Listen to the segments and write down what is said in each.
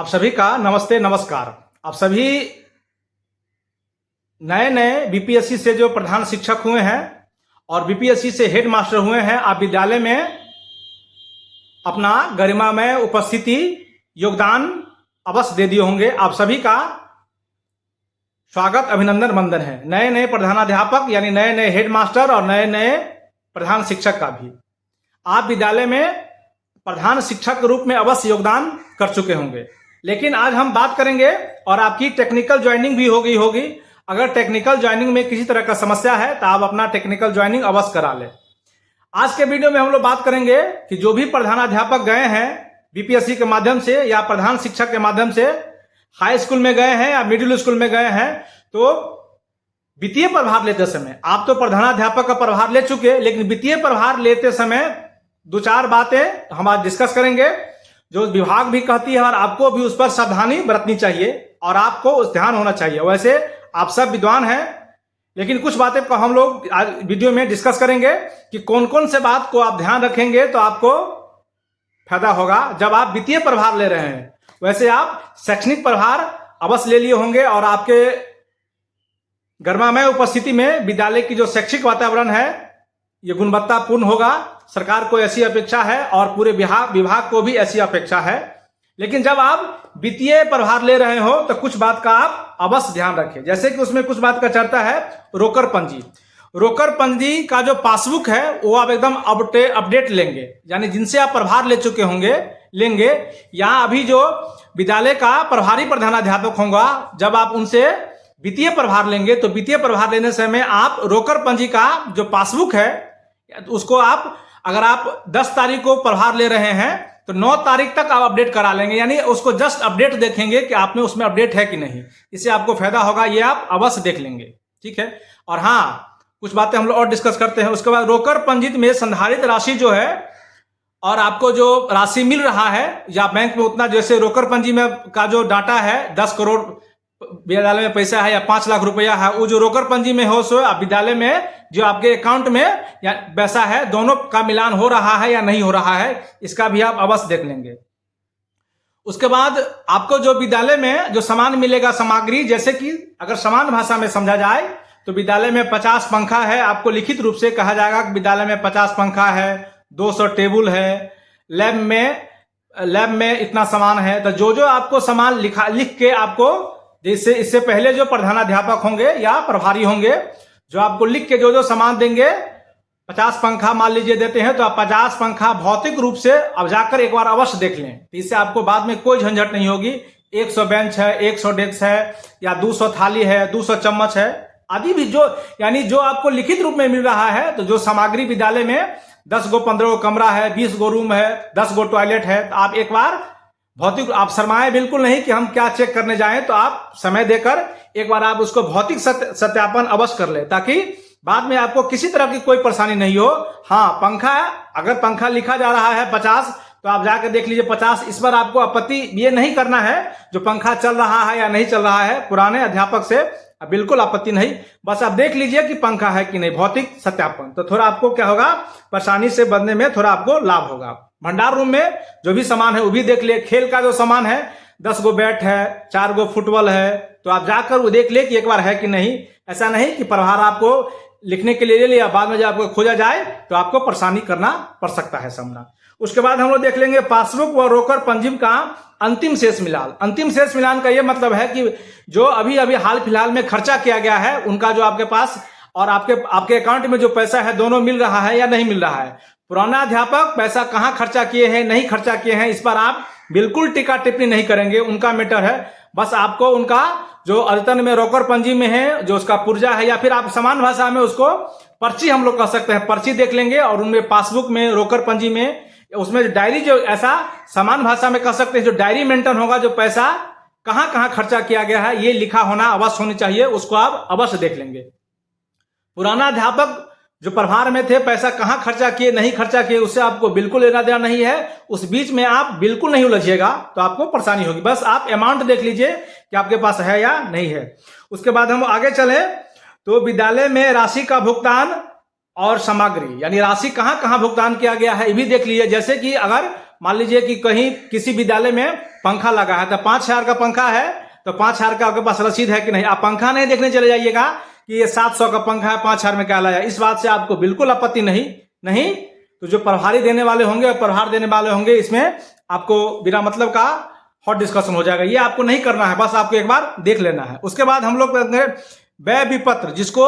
आप सभी का नमस्ते नमस्कार। आप सभी नए नए बीपीएससी से जो प्रधान शिक्षक हुए हैं और बीपीएससी से हेड मास्टर हुए हैं, आप विद्यालय में अपना गरिमामय उपस्थिति योगदान अवश्य दे दिए होंगे। आप सभी का स्वागत अभिनंदन वंदन है। नए नए प्रधानाध्यापक यानी नए नए हेड मास्टर और नए नए प्रधान शिक्षक का भी आप विद्यालय में प्रधान शिक्षक के रूप में अवश्य योगदान कर चुके होंगे। लेकिन आज हम बात करेंगे और आपकी टेक्निकल ज्वाइनिंग भी हो गई होगी। अगर टेक्निकल ज्वाइनिंग में किसी तरह का समस्या है तो आप अपना टेक्निकल ज्वाइनिंग अवश्य करा लें। आज के वीडियो में हम लोग बात करेंगे कि जो भी प्रधानाध्यापक गए हैं बीपीएससी के माध्यम से या प्रधान शिक्षक के माध्यम से हाई स्कूल में गए हैं या मिडिल स्कूल में गए हैं, तो वित्तीय प्रभार लेते समय आप तो प्रधानाध्यापक का प्रभार ले चुके, लेकिन वित्तीय प्रभार लेते समय दो चार बातें हम आज डिस्कस करेंगे जो विभाग भी कहती है और आपको भी उस पर सावधानी बरतनी चाहिए और आपको उस ध्यान होना चाहिए। वैसे आप सब विद्वान हैं, लेकिन कुछ बातें को हम लोग आज वीडियो में डिस्कस करेंगे कि कौन कौन से बात को आप ध्यान रखेंगे तो आपको फायदा होगा जब आप वित्तीय प्रभार ले रहे हैं। वैसे आप शैक्षणिक प्रभार अवश्य ले लिए होंगे और आपके गरिमामय उपस्थिति में विद्यालय की जो शैक्षिक वातावरण है ये गुणवत्तापूर्ण होगा। सरकार को ऐसी अपेक्षा है और पूरे विभाग को भी ऐसी अपेक्षा है। लेकिन जब आप वित्तीय प्रभार ले रहे हो तो कुछ बात का आप अवश्य ध्यान रखें। जैसे कि उसमें कुछ बात का चर्चा है रोकर पंजी। रोकर पंजी का जो पासबुक है वो आप एकदम अपडेट लेंगे, यानी जिनसे आप प्रभार ले चुके होंगे लेंगे। यहाँ अभी जो विद्यालय का प्रभारी प्रधानाध्यापक होगा, जब आप उनसे वित्तीय प्रभार लेंगे तो वित्तीय प्रभार लेने समय आप रोकर पंजी का जो पासबुक है उसको आप अगर आप 10 तारीख को प्रभार ले रहे हैं तो 9 तारीख तक आप अपडेट करा लेंगे, यानी उसको जस्ट अपडेट देखेंगे कि आपने उसमें अपडेट है कि नहीं। इससे आपको फायदा होगा, ये आप अवश्य देख लेंगे, ठीक है। और हाँ, कुछ बातें हम लोग और डिस्कस करते हैं। उसके बाद रोकर पंजीत में संधारित राशि जो है और आपको जो राशि मिल रहा है या बैंक में उतना, जैसे रोकर पंजी में का जो डाटा है 10 करोड़ विद्यालय में पैसा है या 5 लाख रुपया है, वो जो रोकर पंजी में हो सो आप विद्यालय में जो आपके अकाउंट में या पैसा है दोनों का मिलान हो रहा है या नहीं हो रहा है, इसका भी आप अवश्य देख लेंगे। उसके बाद आपको जो विद्यालय में जो सामान मिलेगा सामग्री, जैसे कि अगर समान भाषा में समझा जाए तो विद्यालय में 50 पंखा है, आपको लिखित रूप से कहा जाएगा कि विद्यालय में 50 पंखा है, 200 टेबल है, लैब में इतना सामान है। तो जो जो आपको सामान लिख के आपको, जैसे इससे पहले जो प्रधानाध्यापक होंगे या प्रभारी होंगे जो आपको लिख के जो सामान देंगे, 50 पंखा मान लीजिए देते हैं तो आप 50 पंखा भौतिक रूप से अब जाकर एक बार अवश्य देख लें। तो इससे आपको बाद में कोई झंझट नहीं होगी। 100 बेंच है, 100 डेस्क है या 200 थाली है, 200 चम्मच है आदि भी जो, यानी जो आपको लिखित रूप में मिल रहा है। तो जो सामग्री विद्यालय में 10 गो 15 गो कमरा है, 20 गो रूम है, 10 गो टॉयलेट है, तो आप एक बार भौतिक, आप शर्माए बिल्कुल नहीं कि हम क्या चेक करने जाएं, तो आप समय देकर एक बार आप उसको भौतिक सत्यापन अवश्य कर ले, ताकि बाद में आपको किसी तरह की कोई परेशानी नहीं हो। हाँ, पंखा, अगर पंखा लिखा जा रहा है 50 तो आप जाकर देख लीजिए 50। इस पर आपको आपत्ति ये नहीं करना है जो पंखा चल रहा है या नहीं चल रहा है, पुराने अध्यापक से बिल्कुल आपत्ति नहीं, बस आप देख लीजिए कि पंखा है कि नहीं, भौतिक सत्यापन। तो थोड़ा आपको क्या होगा, परेशानी से बचने में थोड़ा आपको लाभ होगा। भंडार रूम में जो भी सामान है वो भी देख लिए। खेल का जो सामान है 10 गो बैट है, 4 गो फुटबॉल है, तो आप जाकर वो देख ले कि एक बार है कि नहीं। ऐसा नहीं कि प्रभार आपको लिखने के लिए ले लिया, बाद में जब आपको खोजा जाए तो आपको परेशानी करना पड़ सकता है सामना। उसके बाद हम लोग देख लेंगे पासबुक व रोकर पंजीम का अंतिम शेष मिलान। अंतिम शेष मिलान का ये मतलब है कि जो अभी हाल फिलहाल में खर्चा किया गया है उनका जो आपके पास और आपके अकाउंट में जो पैसा है दोनों मिल रहा है या नहीं मिल रहा है। पुराना अध्यापक पैसा कहाँ खर्चा किए हैं, नहीं खर्चा किए हैं, इस पर आप बिल्कुल टीका टिप्पणी नहीं करेंगे, उनका मैटर है। बस आपको उनका जो अद्यतन में रोकर पंजी में है जो उसका पुर्जा है, या फिर आप समान भाषा में उसको पर्ची हम लोग कह सकते हैं, पर्ची देख लेंगे और उनमें पासबुक में रोकर पंजी में उसमें डायरी, जो ऐसा समान भाषा में कह सकते हैं जो डायरी मेंटेन होगा, जो पैसा कहाँ कहाँ खर्चा किया गया है ये लिखा होना अवश्य होनी चाहिए, उसको आप अवश्य देख लेंगे। पुराना अध्यापक जो प्रभार में थे पैसा कहाँ खर्चा किए नहीं खर्चा किए उससे आपको बिल्कुल लेना देना नहीं है, उस बीच में आप बिल्कुल नहीं उलझिएगा तो आपको परेशानी होगी। बस आप अमाउंट देख लीजिए कि आपके पास है या नहीं है। उसके बाद हम आगे चले तो विद्यालय में राशि का भुगतान और सामग्री, यानी राशि कहाँ कहाँ भुगतान किया गया है ये भी देख लीजिए। जैसे कि अगर मान लीजिए कि कहीं किसी विद्यालय में पंखा लगा है तो 5,000 का पंखा है, तो 5,000 का आपके पास रसीद है कि नहीं। आप पंखा नहीं देखने चले जाइएगा कि ये 700 का पंखा है, 5,000 में क्या लाया। इस बात से आपको बिल्कुल आपत्ति नहीं। तो जो प्रभारी देने वाले होंगे और प्रभार देने वाले होंगे, इसमें आपको बिना मतलब का हॉट डिस्कशन हो जाएगा। ये आपको नहीं करना है, बस आपको एक बार देख लेना है। उसके बाद हम लोग व्यय विपत्र, जिसको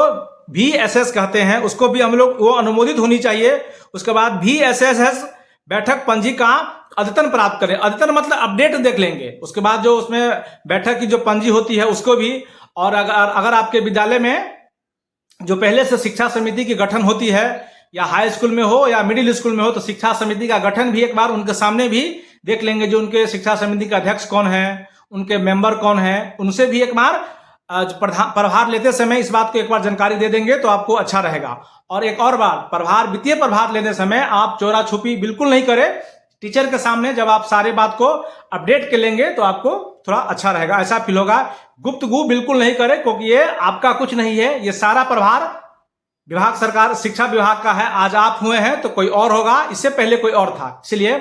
VSS कहते हैं, उसको भी हम लोग वो अनुमोदित होनी चाहिए। उसके बाद VSS बैठक पंजी का अद्यतन प्राप्त करें। अद्यतन मतलब अपडेट देख लेंगे। उसके बाद जो उसमें बैठक की जो पंजी होती है उसको भी, और अगर आपके विद्यालय में जो पहले से शिक्षा समिति की गठन होती है, या हाई स्कूल में हो या मिडिल स्कूल में हो, तो शिक्षा समिति का गठन भी एक बार उनके सामने भी देख लेंगे। जो उनके शिक्षा समिति के अध्यक्ष कौन है, उनके मेंबर कौन है, उनसे भी एक बार प्रभार लेते समय इस बात को एक बार जानकारी दे देंगे तो आपको अच्छा रहेगा। और एक और बात, वित्तीय प्रभार लेते समय आप चोरा छुपी बिल्कुल नहीं करें। टीचर के सामने जब आप सारे बात को अपडेट कर लेंगे तो आपको थोड़ा अच्छा रहेगा, ऐसा फील होगा। गुप्तगू बिल्कुल नहीं करें, क्योंकि ये आपका कुछ नहीं है। ये सारा प्रभार विभाग, सरकार, शिक्षा विभाग का है। आज आप हुए हैं तो कोई और होगा, इससे पहले कोई और था। इसलिए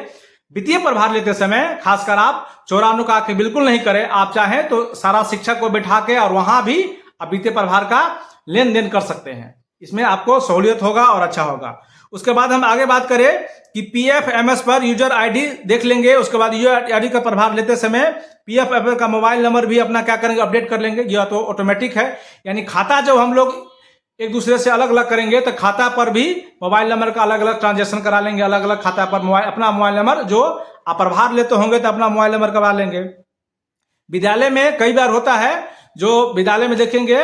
वित्तीय प्रभार लेते समय खासकर आप चोरा नुका के बिल्कुल नहीं करें। आप चाहें तो सारा शिक्षक को बैठा के और वहां भी आप वित्तीय प्रभार का लेन देन कर सकते हैं। इसमें आपको सहूलियत होगा और अच्छा होगा। उसके बाद हम आगे बात करें कि PFMS पर यूजर ID देख लेंगे। उसके बाद यूजर ID का प्रभार लेते समय PFMS का मोबाइल नंबर भी अपना क्या करेंगे, अपडेट कर लेंगे। यह तो ऑटोमेटिक है, यानी खाता जब हम लोग एक दूसरे से अलग अलग करेंगे तो खाता पर भी मोबाइल नंबर का अलग अलग ट्रांजेक्शन करा लेंगे। अलग अलग खाता पर अपना मोबाइल नंबर, जो आप प्रभार लेते होंगे तो अपना मोबाइल नंबर करवा लेंगे। विद्यालय में कई बार होता है, जो विद्यालय में देखेंगे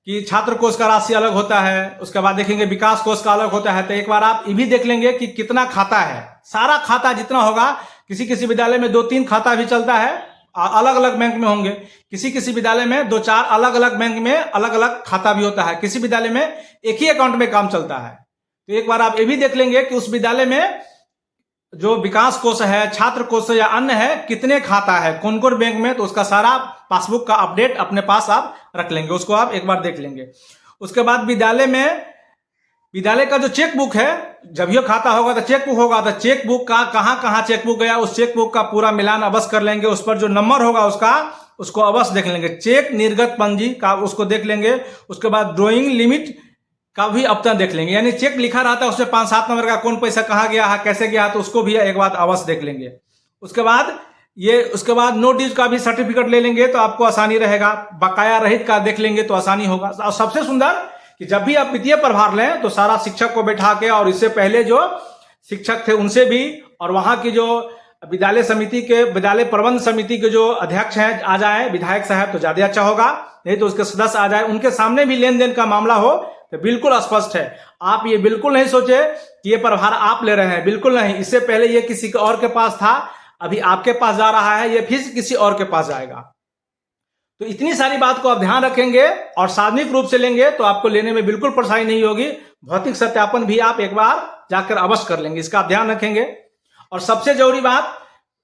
कि छात्र कोष का राशि अलग होता है, उसके बाद देखेंगे विकास कोष का अलग होता है। तो एक बार आप ये भी देख लेंगे कि कितना खाता है। सारा खाता जितना होगा, किसी किसी विद्यालय में 2-3 खाता भी चलता है, अलग अलग बैंक में होंगे। किसी किसी विद्यालय में 2-4 अलग अलग बैंक में अलग अलग खाता भी होता है। किसी विद्यालय में एक ही अकाउंट में काम चलता है। तो एक बार आप ये भी देख लेंगे कि उस विद्यालय में जो विकास कोष है, छात्र कोष या अन्य है, कितने खाता है, कौन कौन बैंक में, तो उसका सारा पासबुक का अपडेट अपने पास आप रख लेंगे। उसको आप एक बार देख लेंगे। उसके बाद विद्यालय का जो चेक बुक है, जब यह खाता होगा तो चेक बुक होगा, तो चेक बुक का कहाँ चेक बुक गया, उस चेक बुक का पूरा मिलान अवश्य कर लेंगे। उस पर जो नंबर होगा उसको अवश्य देख लेंगे। चेक निर्गत पंजी का उसको देख लेंगे। उसके बाद ड्रॉइंग लिमिट का भी अपतन देख लेंगे, यानी चेक लिखा रहता है उसमें 5-7 नंबर का, कौन पैसा कहाँ गया है, कैसे गया, तो उसको भी एक बात अवश्य देख लेंगे। उसके बाद नो ड्यूज का भी सर्टिफिकेट ले लेंगे तो आपको आसानी रहेगा। बकाया रहित का देख लेंगे तो आसानी होगा। और सबसे सुंदर कि जब भी आप वित्तीय प्रभार लें तो सारा शिक्षक को बैठा के, और इससे पहले जो शिक्षक थे उनसे भी, और वहां की जो विद्यालय प्रबंध समिति के जो अध्यक्ष हैं आ जाए, विधायक साहब, तो ज्यादा अच्छा होगा। नहीं तो उसके सदस्य आ जाए, उनके सामने भी लेन देन का मामला हो तो बिल्कुल स्पष्ट है। आप ये बिल्कुल नहीं सोचे कि ये प्रभार आप ले रहे हैं, बिल्कुल नहीं। इससे पहले ये किसी और के पास था, अभी आपके पास जा रहा है, ये फिर किसी और के पास जाएगा। तो इतनी सारी बात को आप ध्यान रखेंगे और सार्वजनिक रूप से लेंगे तो आपको लेने में बिल्कुल परेशानी नहीं होगी। भौतिक सत्यापन भी आप एक बार जाकर अवश्य कर लेंगे, इसका आप ध्यान रखेंगे। और सबसे जरूरी बात,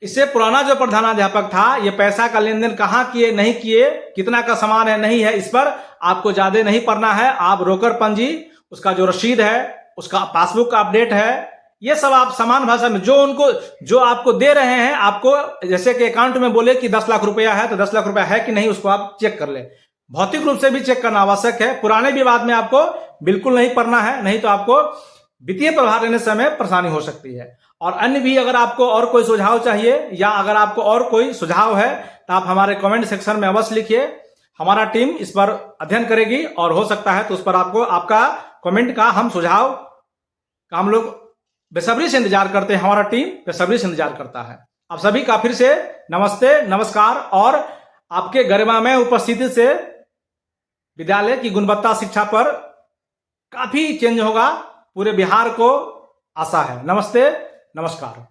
इससे पुराना जो प्रधानाध्यापक था, ये पैसा का लेन देन कहाँ किए, नहीं किए, कितना का सामान है, नहीं है, इस पर आपको ज्यादा नहीं पढ़ना है। आप रोकर पंजी, उसका जो रसीद है, उसका पासबुक का अपडेट है, ये सब आप समान भाषा में जो आपको दे रहे हैं, आपको जैसे कि अकाउंट में बोले कि 10 लाख रुपया है तो 10 लाख रुपया है कि नहीं, उसको आप चेक कर ले। भौतिक रूप से भी चेक करना आवश्यक है। पुराने विवाद में आपको बिल्कुल नहीं पढ़ना है, नहीं तो आपको वित्तीय प्रभार लेने समय परेशानी हो सकती है। और अन्य भी अगर आपको और कोई सुझाव चाहिए, या अगर आपको और कोई सुझाव है, तो आप हमारे कमेंट सेक्शन में अवश्य लिखिए। हमारा टीम इस पर अध्ययन करेगी और हो सकता है तो उस पर आपका कमेंट का हम सुझाव का हम लोग बेसब्री से इंतजार करते हैं। हमारा टीम बेसब्री से इंतजार करता है। आप सभी का फिर से नमस्ते, नमस्कार। और आपके गरिमामय उपस्थिति से विद्यालय की गुणवत्ता शिक्षा पर काफी चेंज होगा, पूरे बिहार को आशा है। नमस्ते, नमस्कार।